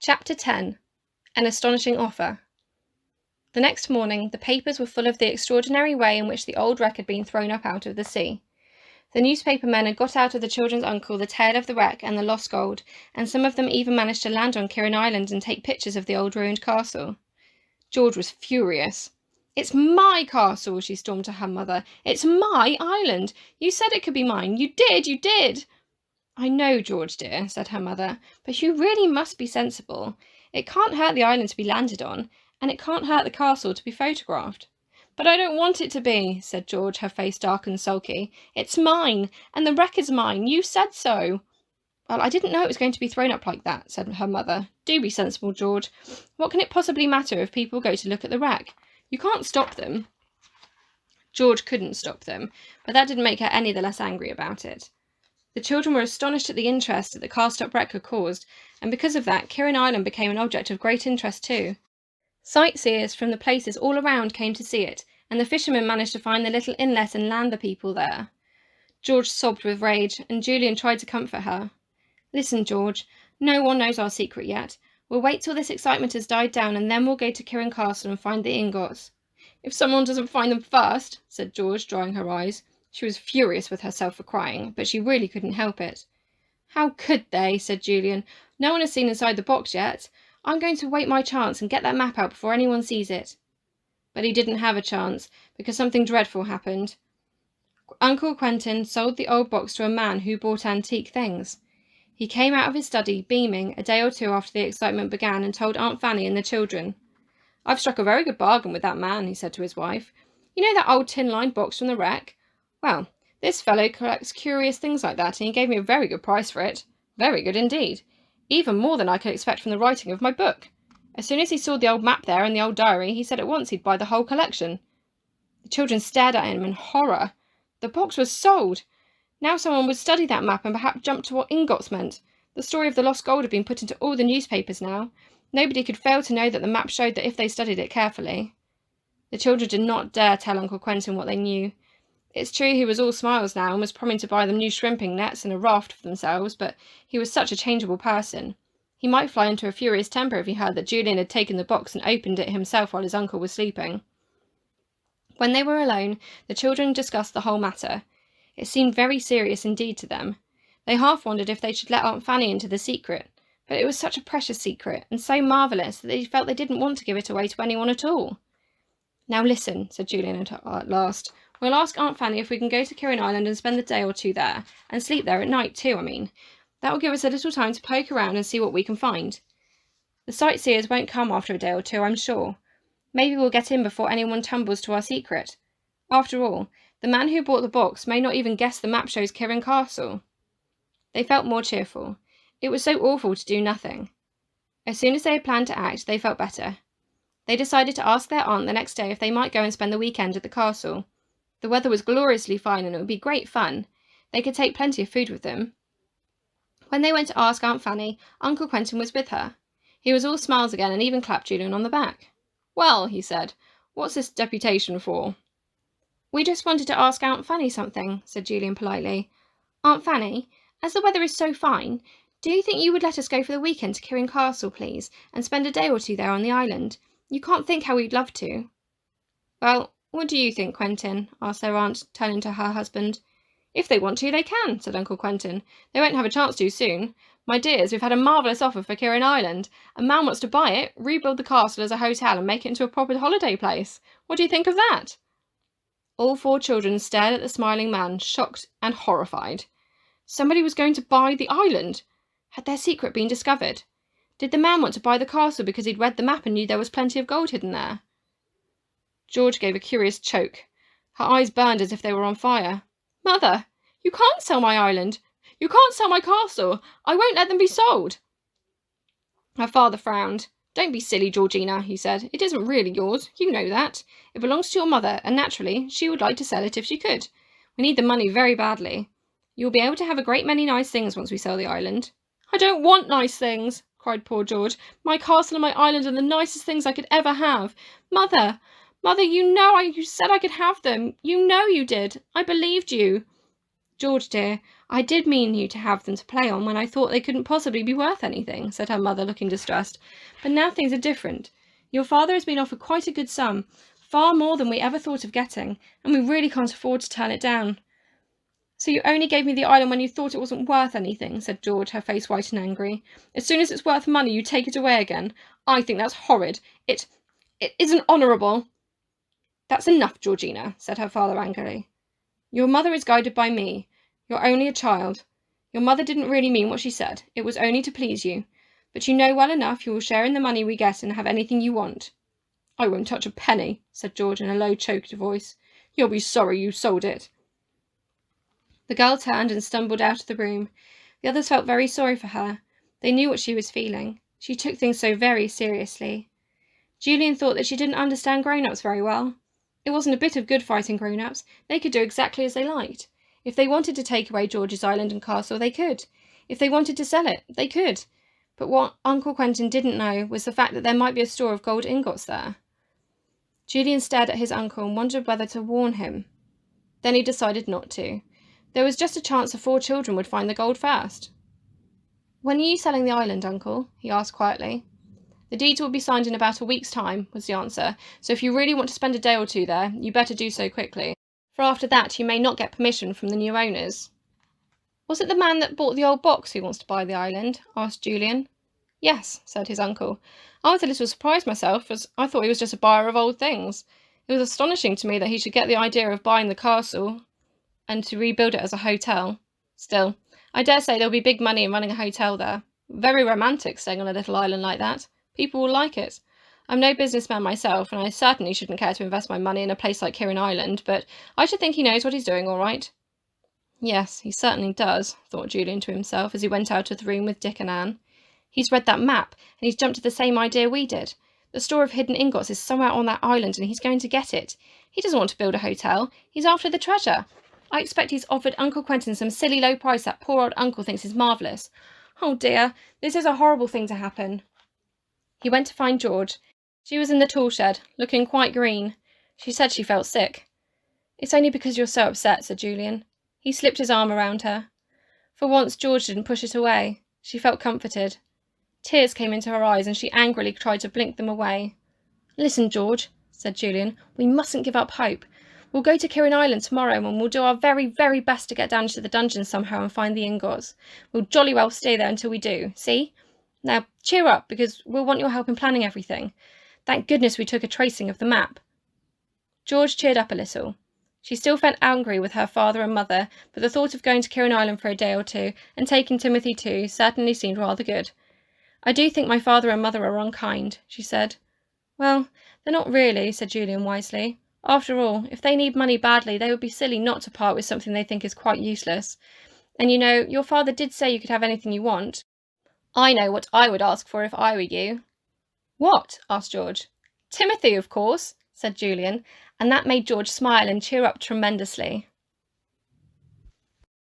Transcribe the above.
Chapter 10. An Astonishing Offer. The next morning, the papers were full of the extraordinary way in which the old wreck had been thrown up out of the sea. The newspaper men had got out of the children's uncle the tale of the wreck and the lost gold, and some of them even managed to land on Kirin Island and take pictures of the old ruined castle. George was furious. "It's my castle," she stormed to her mother. "It's my island. You said it could be mine. You did. "I know, George dear," said her mother, "but you really must be sensible. It can't hurt the island to be landed on, and it can't hurt the castle to be photographed." "But I don't want it to be," said George, her face dark and sulky. "It's mine, and the wreck is mine. You said so." "Well, I didn't know it was going to be thrown up like that," said her mother. "Do be sensible, George. What can it possibly matter if people go to look at the wreck? You can't stop them." George couldn't stop them, but that didn't make her any the less angry about it. The children were astonished at the interest that the cast-up wreck had caused, and because of that, Kirin Island became an object of great interest too. Sightseers from the places all around came to see it, and the fishermen managed to find the little inlet and land the people there. George sobbed with rage, and Julian tried to comfort her. "Listen, George, no one knows our secret yet. We'll wait till this excitement has died down, and then we'll go to Kirin Castle and find the ingots." "If someone doesn't find them first," said George, drying her eyes. She was furious with herself for crying, but she really couldn't help it. "How could they?" said Julian. "No one has seen inside the box yet. I'm going to wait my chance and get that map out before anyone sees it." But he didn't have a chance, because something dreadful happened. Uncle Quentin sold the old box to a man who bought antique things. He came out of his study, beaming, a day or two after the excitement began, and told Aunt Fanny and the children. "I've struck a very good bargain with that man," he said to his wife. "You know that old tin-lined box from the wreck? Well, this fellow collects curious things like that, and he gave me a very good price for it. Very good indeed. Even more than I could expect from the writing of my book. As soon as he saw the old map there and the old diary, he said at once he'd buy the whole collection." The children stared at him in horror. The box was sold! Now someone would study that map and perhaps jump to what ingots meant. The story of the lost gold had been put into all the newspapers now. Nobody could fail to know that the map showed that if they studied it carefully. The children did not dare tell Uncle Quentin what they knew. It's true he was all smiles now and was promising to buy them new shrimping nets and a raft for themselves, but he was such a changeable person. He might fly into a furious temper if he heard that Julian had taken the box and opened it himself while his uncle was sleeping. When they were alone, the children discussed the whole matter. It seemed very serious indeed to them. They half wondered if they should let Aunt Fanny into the secret, but it was such a precious secret, and so marvellous, that they felt they didn't want to give it away to anyone at all. "Now listen," said Julian at last. "We'll ask Aunt Fanny if we can go to Kirin Island and spend the day or two there, and sleep there at night too, I mean. That will give us a little time to poke around and see what we can find. The sightseers won't come after a day or two, I'm sure. Maybe we'll get in before anyone tumbles to our secret. After all, the man who bought the box may not even guess the map shows Kirin Castle." They felt more cheerful. It was so awful to do nothing. As soon as they had planned to act, they felt better. They decided to ask their aunt the next day if they might go and spend the weekend at the castle. The weather was gloriously fine and it would be great fun. They could take plenty of food with them. When they went to ask Aunt Fanny, Uncle Quentin was with her. He was all smiles again and even clapped Julian on the back. "Well," he said, "what's this deputation for?" "We just wanted to ask Aunt Fanny something," said Julian politely. "Aunt Fanny, as the weather is so fine, do you think you would let us go for the weekend to Kirin Castle, please, and spend a day or two there on the island? You can't think how we'd love to." "Well, what do you think, Quentin?" asked their aunt, turning to her husband. "If they want to, they can," said Uncle Quentin. "They won't have a chance to soon. My dears, we've had a marvellous offer for Kirin Island. A man wants to buy it, rebuild the castle as a hotel, and make it into a proper holiday place. What do you think of that?" All four children stared at the smiling man, shocked and horrified. Somebody was going to buy the island! Had their secret been discovered? Did the man want to buy the castle because he'd read the map and knew there was plenty of gold hidden there? George gave a curious choke. Her eyes burned as if they were on fire. "Mother, you can't sell my island. You can't sell my castle. I won't let them be sold." Her father frowned. "Don't be silly, Georgina," he said. "It isn't really yours. You know that. It belongs to your mother, and naturally, she would like to sell it if she could. We need the money very badly. You'll be able to have a great many nice things once we sell the island." "I don't want nice things," cried poor George. "My castle and my island are the nicest things I could ever have. Mother, you said I could have them. You know you did. I believed you." "George, dear, I did mean you to have them to play on when I thought they couldn't possibly be worth anything, said her mother, looking distressed. But now things are different. Your father has been offered quite a good sum, far more than we ever thought of getting, and we really can't afford to turn it down. So you only gave me the island when you thought it wasn't worth anything, said George, her face white and angry. As soon as it's worth money, you take it away again. I think that's horrid. It isn't honourable. That's enough, Georgina, said her father angrily. Your mother is guided by me. You're only a child. Your mother didn't really mean what she said. It was only to please you. But you know well enough you will share in the money we get and have anything you want. I won't touch a penny, said George in a low, choked voice. You'll be sorry you sold it. The girl turned and stumbled out of the room. The others felt very sorry for her. They knew what she was feeling. She took things so very seriously. Julian thought that she didn't understand grown-ups very well. It wasn't a bit of good fighting grown-ups. They could do exactly as they liked. If they wanted to take away George's island and castle, they could. If they wanted to sell it, they could. But what Uncle Quentin didn't know was the fact that there might be a store of gold ingots there. Julian stared at his uncle and wondered whether to warn him. Then he decided not to. There was just a chance the 4 children would find the gold first. When are you selling the island, Uncle? He asked quietly. The deeds will be signed in about a week's time, was the answer, so if you really want to spend a day or 2 there, you better do so quickly, for after that you may not get permission from the new owners. Was it the man that bought the old box who wants to buy the island? Asked Julian. Yes, said his uncle. I was a little surprised myself, as I thought he was just a buyer of old things. It was astonishing to me that he should get the idea of buying the castle and to rebuild it as a hotel. Still, I dare say there'll be big money in running a hotel there. Very romantic, staying on a little island like that. People will like it. I'm no businessman myself, and I certainly shouldn't care to invest my money in a place like Kirin Island, but I should think he knows what he's doing all right. Yes, he certainly does, thought Julian to himself as he went out of the room with Dick and Anne. He's read that map, and he's jumped to the same idea we did. The store of hidden ingots is somewhere on that island, and he's going to get it. He doesn't want to build a hotel. He's after the treasure. I expect he's offered Uncle Quentin some silly low price that poor old uncle thinks is marvellous. Oh dear, this is a horrible thing to happen. He went to find George. She was in the tool shed, looking quite green. She said she felt sick. It's only because you're so upset, said Julian. He slipped his arm around her. For once George didn't push it away. She felt comforted. Tears came into her eyes and she angrily tried to blink them away. Listen, George, said Julian, we mustn't give up hope. We'll go to Kirin Island tomorrow and we'll do our very, very best to get down into the dungeon somehow and find the ingots. We'll jolly well stay there until we do, see? Now, cheer up, because we'll want your help in planning everything. Thank goodness we took a tracing of the map. George cheered up a little. She still felt angry with her father and mother, but the thought of going to Kirin Island for a day or 2, and taking Timothy too, certainly seemed rather good. I do think my father and mother are unkind, she said. Well, they're not really, said Julian wisely. After all, if they need money badly, they would be silly not to part with something they think is quite useless. And you know, your father did say you could have anything you want. I know what I would ask for if I were you. What? Asked George. Timothy, of course, said Julian, and that made George smile and cheer up tremendously.